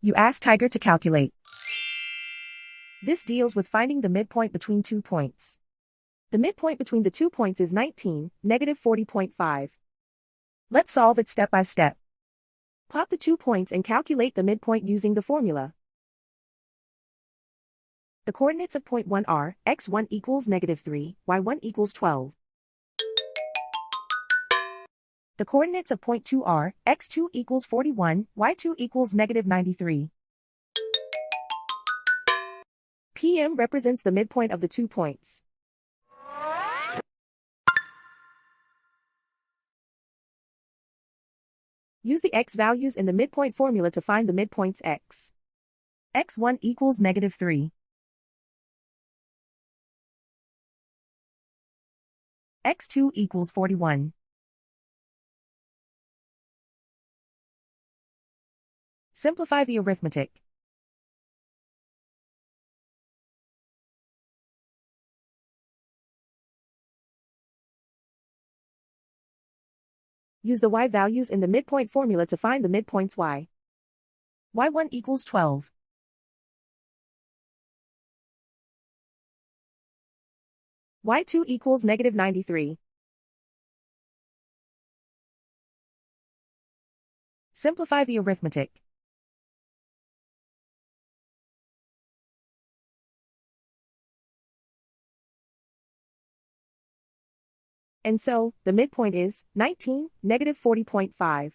You ask Tiger to calculate. This deals with finding the midpoint between 2 points. The midpoint between the 2 points is 19, negative 40.5. Let's solve it step by step. Plot the 2 points and calculate the midpoint using the formula. The coordinates of point 1 are, x1 equals negative 3, y1 equals 12. The coordinates of point 2 are, x2 equals 41, y2 equals negative 93. PM represents the midpoint of the 2 points. Use the x values in the midpoint formula to find the midpoints x. x1 equals negative 3. x2 equals 41. Simplify the arithmetic. Use the y values in the midpoint formula to find the midpoints y. y1 equals 12. y2 equals negative 93. Simplify the arithmetic. And so, the midpoint is 19, negative 40.5.